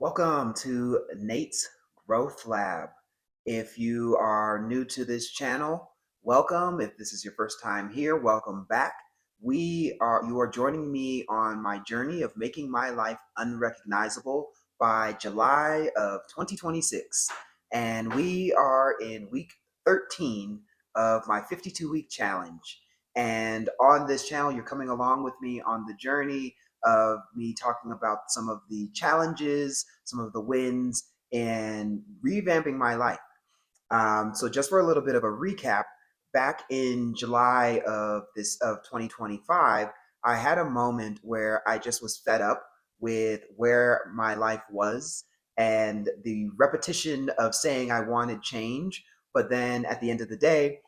Welcome to Nate's Growth Lab. If you are new to this channel, welcome. If this is your first time here, welcome back. You are joining me on my journey of making my life unrecognizable by July of 2026. And we are in week 13 of my 52-week challenge. And on this channel, you're coming along with me on the journey of me talking about some of the challenges, some of the wins, and revamping my life. So just for a little bit of a recap, back in July of 2025, I had a moment where I just was fed up with where my life was and the repetition of saying I wanted change, but then at the end of the day,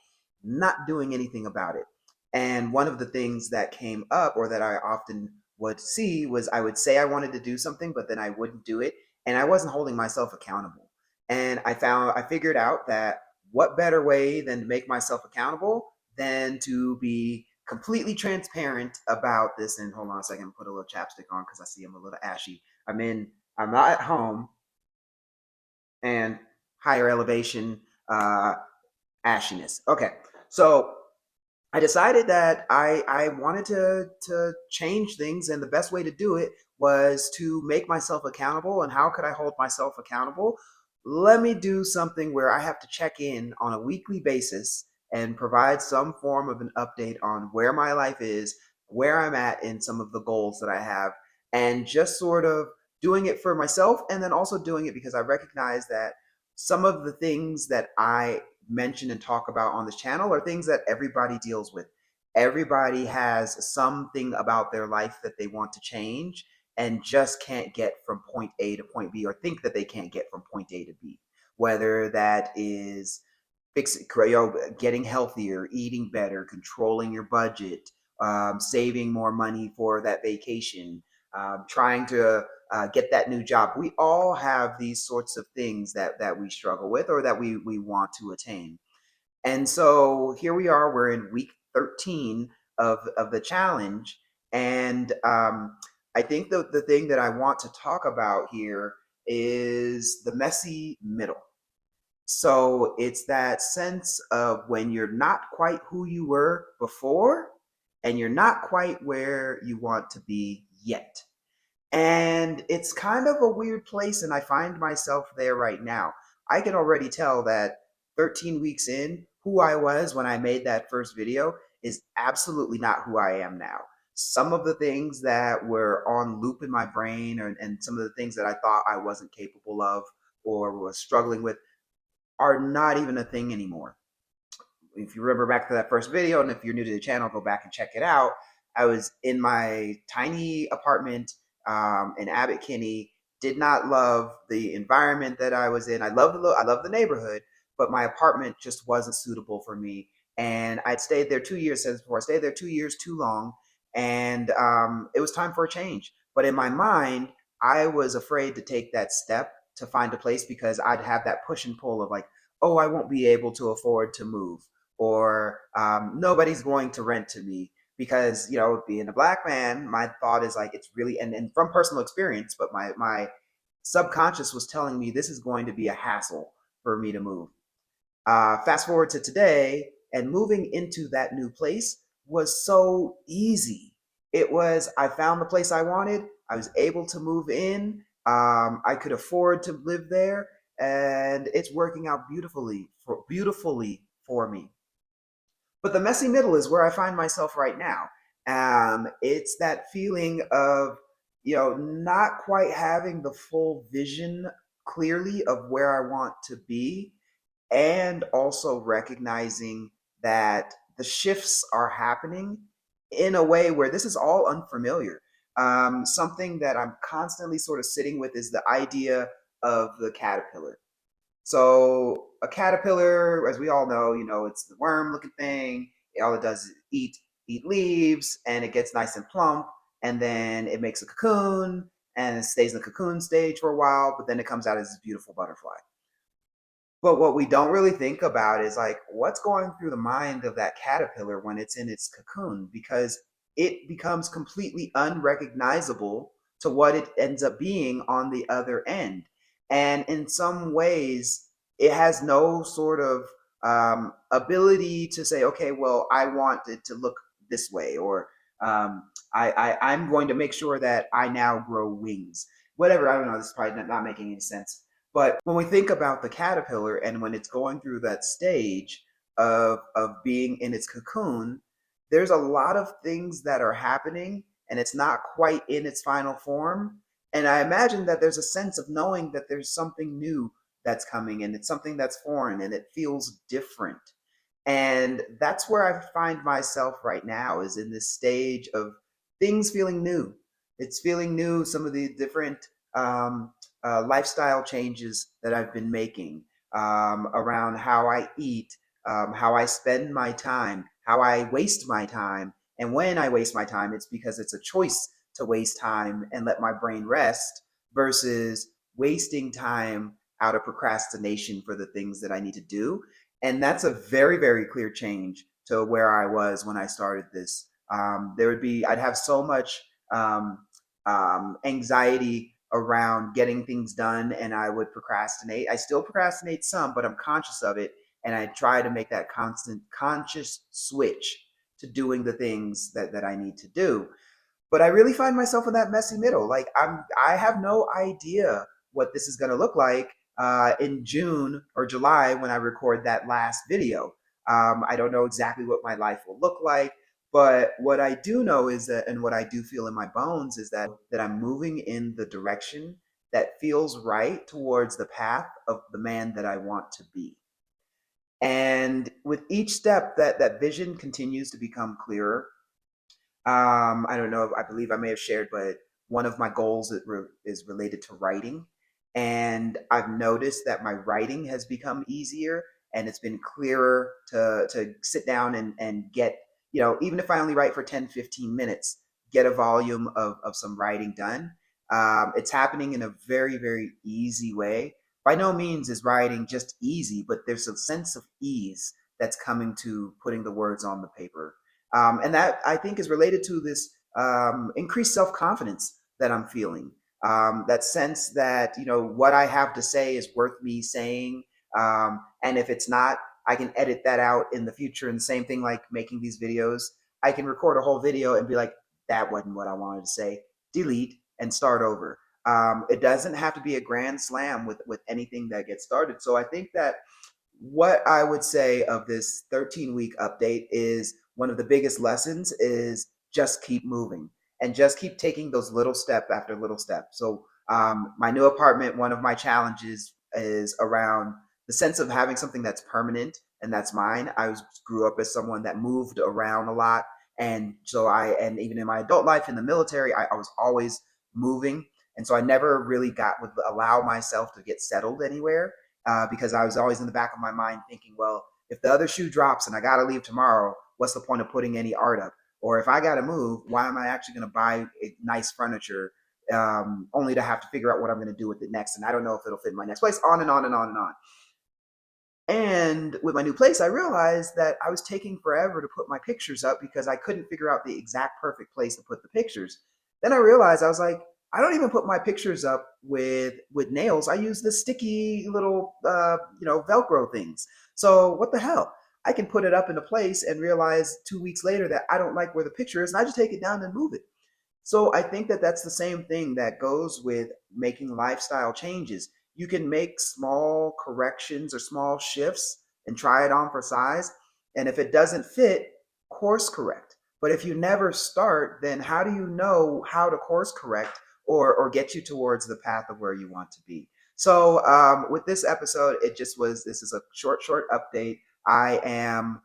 not doing anything about it. And one of the things that came up, or that I often would see, was I would say I wanted to do something, but then I wouldn't do it, and I wasn't holding myself accountable. And I figured out that what better way than to make myself accountable than to be completely transparent about this. And hold on a second, put a little chapstick on because I see I'm a little ashy. I'm not at home, and higher elevation uh, ashiness. Okay, so I decided that I wanted to change things, and the best way to do it was to make myself accountable. And how could I hold myself accountable? Let me do something where I have to check in on a weekly basis and provide some form of an update on where my life is, where I'm at in some of the goals that I have, and just sort of doing it for myself, and then also doing it because I recognize that some of the things that I mention and talk about on this channel are things that everybody deals with. Everybody has something about their life that they want to change and just can't get from point A to point B, or think that they can't get from point A to B. Whether that is getting healthier, eating better, controlling your budget, saving more money for that vacation, trying to get that new job. We all have these sorts of things that we struggle with, or that we want to attain. And so here we are, we're in week 13 of the challenge. And I think the thing that I want to talk about here is the messy middle. So it's that sense of when you're not quite who you were before, and you're not quite where you want to be yet. And it's kind of a weird place, and I find myself there right now. I can already tell that 13 weeks in, who I was when I made that first video is absolutely not who I am now. Some of the things that were on loop in my brain, and some of the things that I thought I wasn't capable of or was struggling with, are not even a thing anymore. If you remember back to that first video, and if you're new to the channel, go back and check it out. I was in my tiny apartment in Abbot Kinney. Did not love the environment that I was in. I love the neighborhood, but my apartment just wasn't suitable for me. And I'd stayed there 2 years since before. I stayed there 2 years too long, and it was time for a change. But in my mind, I was afraid to take that step to find a place, because I'd have that push and pull of like, oh, I won't be able to afford to move, or nobody's going to rent to me. Because, being a black man, my thought is like, it's really, and from personal experience, but my subconscious was telling me this is going to be a hassle for me to move. Fast forward to today, and moving into that new place was so easy. I found the place I wanted. I was able to move in. I could afford to live there, and it's working out beautifully for me. But the messy middle is where I find myself right now. It's that feeling of, not quite having the full vision clearly of where I want to be, and also recognizing that the shifts are happening in a way where this is all unfamiliar. Something that I'm constantly sort of sitting with is the idea of the caterpillar. So a caterpillar, as we all know, it's the worm-looking thing. All it does is eat leaves, and it gets nice and plump, and then it makes a cocoon, and it stays in the cocoon stage for a while, but then it comes out as this beautiful butterfly. But what we don't really think about is like what's going through the mind of that caterpillar when it's in its cocoon, because it becomes completely unrecognizable to what it ends up being on the other end. And in some ways, it has no sort of ability to say, okay, well, I want it to look this way, or I'm going to make sure that I now grow wings. Whatever, I don't know, this is probably not making any sense. But when we think about the caterpillar and when it's going through that stage of being in its cocoon, there's a lot of things that are happening and it's not quite in its final form. And I imagine that there's a sense of knowing that there's something new that's coming and it's something that's foreign and it feels different. And that's where I find myself right now, is in this stage of things feeling new. It's feeling new, some of the different um, lifestyle changes that I've been making around how I eat, how I spend my time, how I waste my time. And when I waste my time, it's because it's a choice to waste time and let my brain rest versus wasting time out of procrastination for the things that I need to do. And that's a very, very clear change to where I was when I started this. I'd have so much um, anxiety around getting things done and I would procrastinate. I still procrastinate some, but I'm conscious of it. And I try to make that constant conscious switch to doing the things that I need to do. But I really find myself in that messy middle. Like I have no idea what this is going to look like in June or July when I record that last video. I don't know exactly what my life will look like, but what I do know is that, and what I do feel in my bones is that I'm moving in the direction that feels right towards the path of the man that I want to be. And with each step, that vision continues to become clearer. I don't know. I believe I may have shared, but one of my goals is related to writing, and I've noticed that my writing has become easier, and it's been clearer to sit down and get, even if I only write for 10, 15 minutes, get a volume of some writing done. It's happening in a very, very easy way. By no means is writing just easy, but there's a sense of ease that's coming to putting the words on the paper. And that I think is related to this increased self confidence that I'm feeling. That sense that, what I have to say is worth me saying. And if it's not, I can edit that out in the future. And the same thing like making these videos. I can record a whole video and be like, that wasn't what I wanted to say. Delete and start over. It doesn't have to be a grand slam with anything that gets started. So I think that what I would say of this 13-week update is one of the biggest lessons is just keep moving and just keep taking those little step after little step. So my new apartment, one of my challenges is around the sense of having something that's permanent and that's mine. Grew up as someone that moved around a lot. And even in my adult life in the military, I was always moving. And so I never really would allow myself to get settled anywhere because I was always in the back of my mind thinking, well, if the other shoe drops and I got to leave tomorrow, what's the point of putting any art up? Or if I got to move, why am I actually going to buy nice furniture only to have to figure out what I'm going to do with it next? And I don't know if it'll fit in my next place, on and on and on and on. And with my new place, I realized that I was taking forever to put my pictures up because I couldn't figure out the exact perfect place to put the pictures. Then I realized I was like, I don't even put my pictures up with nails. I use the sticky little Velcro things. So what the hell? I can put it up in a place and realize 2 weeks later that I don't like where the picture is, and I just take it down and move it. So I think that that's the same thing that goes with making lifestyle changes. You can make small corrections or small shifts and try it on for size. And if it doesn't fit, course correct. But if you never start, then how do you know how to course correct or get you towards the path of where you want to be? So with this episode, this is a short update. I am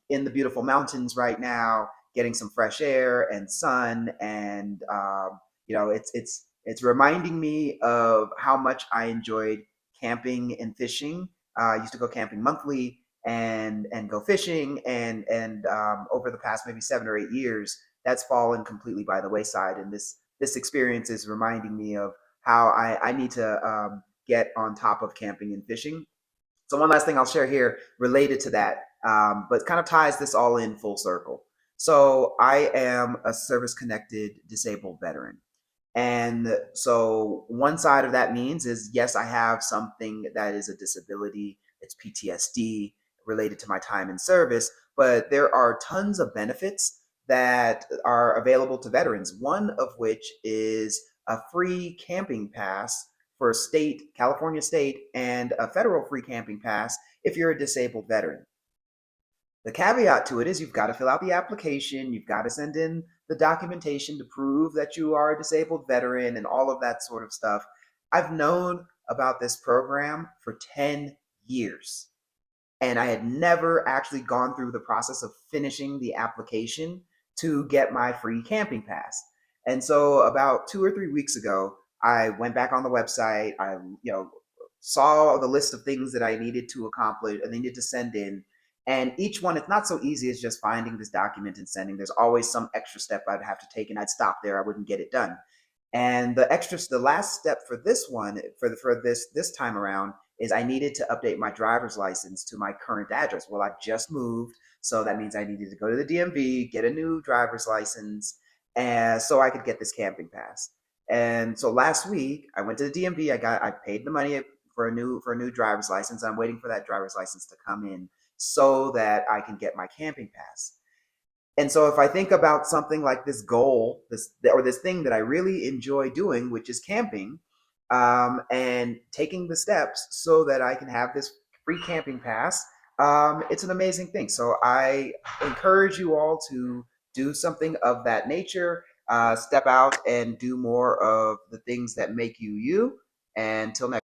in the beautiful mountains right now, getting some fresh air and sun, and it's reminding me of how much I enjoyed camping and fishing. I used to go camping monthly and go fishing, and over the past maybe 7 or 8 years, that's fallen completely by the wayside. And this experience is reminding me of how I need to get on top of camping and fishing. So one last thing I'll share here related to that, but kind of ties this all in full circle. So I am a service-connected disabled veteran. And so one side of that means is yes, I have something that is a disability, it's PTSD related to my time in service, but there are tons of benefits that are available to veterans, one of which is a free camping pass for state, California state, and a federal free camping pass if you're a disabled veteran. The caveat to it is you've got to fill out the application, you've got to send in the documentation to prove that you are a disabled veteran and all of that sort of stuff. I've known about this program for 10 years and I had never actually gone through the process of finishing the application to get my free camping pass. And so about 2 or 3 weeks ago, I went back on the website. I, saw the list of things that I needed to accomplish and needed to send in. And each one, it's not so easy as just finding this document and sending. There's always some extra step I'd have to take, and I'd stop there. I wouldn't get it done. And the last step for this one, for this time around, is I needed to update my driver's license to my current address. Well, I just moved, so that means I needed to go to the DMV, get a new driver's license, and so I could get this camping pass. And so last week I went to the DMV. I paid the money for a new driver's license. I'm waiting for that driver's license to come in so that I can get my camping pass. And so if I think about something like this goal, this thing that I really enjoy doing, which is camping, and taking the steps so that I can have this free camping pass, it's an amazing thing. So I encourage you all to do something of that nature. Step out and do more of the things that make you you. And until next.